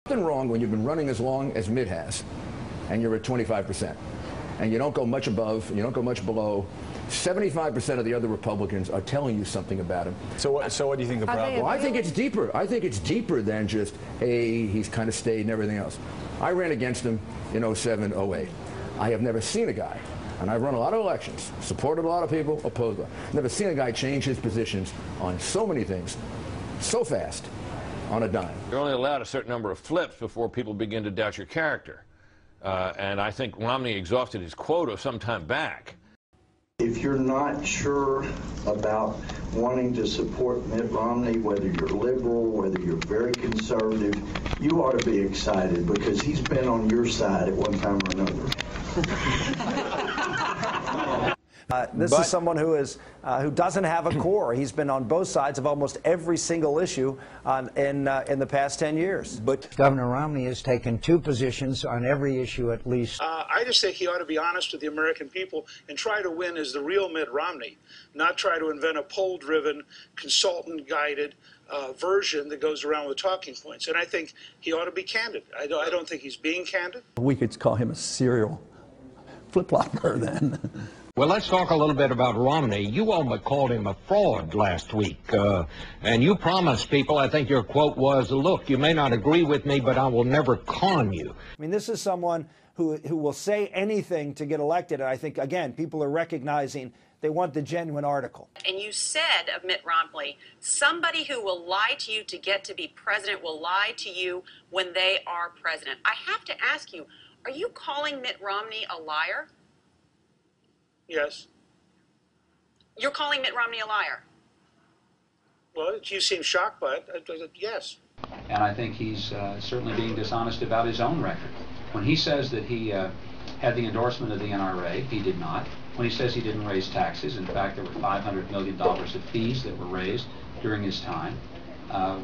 Something wrong when you've been running as long as Mitt has, and you're at 25%, and you don't go much above, you don't go much below. 75% of the other Republicans are telling you something about him. So what do you think the problem? Well, I think it's deeper. I think it's deeper than just, hey, he's kind of stayed and everything else. I ran against him in 07, 08. I have never seen a guy, and I've run a lot of elections, supported a lot of people, opposed. Never seen a guy change his positions on so many things so fast on a dime. You're only allowed a certain number of flips before people begin to doubt your character. And I think Romney exhausted his quota some time back. If you're not sure about wanting to support Mitt Romney, whether you're liberal, whether you're very conservative, you ought to be excited because he's been on your side at one time or another. This is someone who doesn't have a core. He's been on both sides of almost every single issue in the past 10 years. But Governor Romney has taken two positions on every issue at least. I just think he ought to be honest with the American people and try to win as the real Mitt Romney, not try to invent a poll-driven, consultant-guided version that goes around with talking points. And I think he ought to be candid. I don't think he's being candid. We could call him a serial flip-flopper then. Well, let's talk a little bit about Romney. You all called him a fraud last week, and you promised people, I think your quote was, look, you may not agree with me, but I will never con you. I mean, this is someone who will say anything to get elected, and I think, again, people are recognizing they want the genuine article. And you said of Mitt Romney, somebody who will lie to you to get to be president will lie to you when they are president. I have to ask you, are you calling Mitt Romney a liar? Yes. You're calling Mitt Romney a liar? Well, you seem shocked by it. Yes. And I think he's certainly being dishonest about his own record. When he says that he had the endorsement of the NRA, he did not. When he says he didn't raise taxes, in fact, there were $500 million of fees that were raised during his time.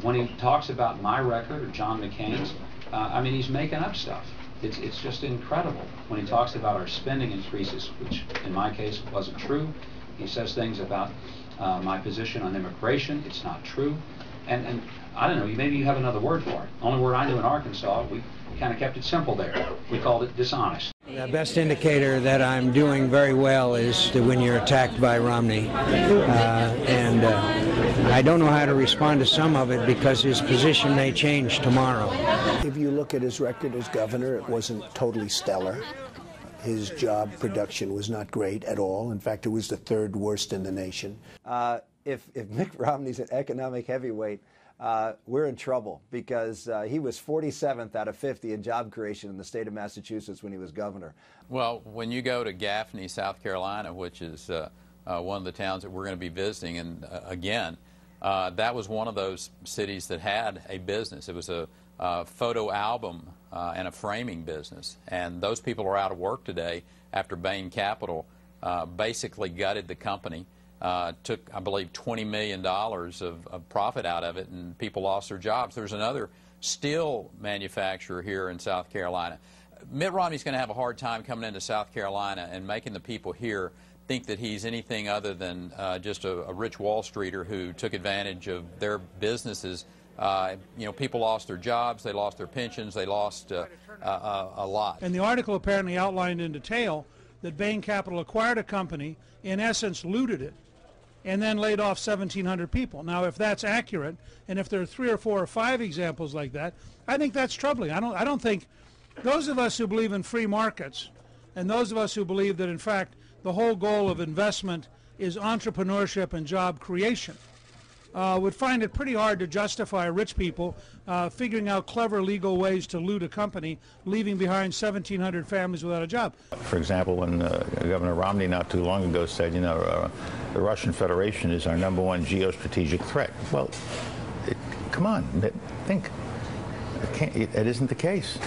When he talks about my record or John McCain's, I mean, he's making up stuff. It's just incredible. When he talks about our spending increases, which in my case wasn't true, he says things about my position on immigration. It's not true. And I don't know, maybe you have another word for it. Only word I knew in Arkansas, we kind of kept it simple there. We called it dishonest. The best indicator that I'm doing very well is when you're attacked by Romney. I don't know how to respond to some of it because his position may change tomorrow. If you look at his record as governor, it wasn't totally stellar. His job production was not great at all. In fact, it was the third worst in the nation. If Mitt Romney's an economic heavyweight, we're in trouble because he was 47th out of 50 in job creation in the state of Massachusetts when he was governor. Well, when you go to Gaffney, South Carolina, which is one of the towns that we're going to be visiting, and again, that was one of those cities that had a business. It was a photo album and a framing business, and those people are out of work today after Bain Capital basically gutted the company. Took, I believe, $20 million of profit out of it, and people lost their jobs. There's another steel manufacturer here in South Carolina. Mitt Romney's going to have a hard time coming into South Carolina and making the people here think that he's anything other than just a rich Wall Streeter who took advantage of their businesses. You know, people lost their jobs, they lost their pensions, they lost a lot. And the article apparently outlined in detail that Bain Capital acquired a company, in essence looted it, and then laid off 1,700 people. Now, if that's accurate, and if there are 3 or 4 or 5 examples like that, I think that's troubling. I don't think those of us who believe in free markets, and those of us who believe that, in fact, the whole goal of investment is entrepreneurship and job creation, would find it pretty hard to justify rich people figuring out clever legal ways to loot a company, leaving behind 1,700 families without a job. For example, when Governor Romney not too long ago said, you know, the Russian Federation is our #1 geostrategic threat. Well, come on, think. It isn't the case.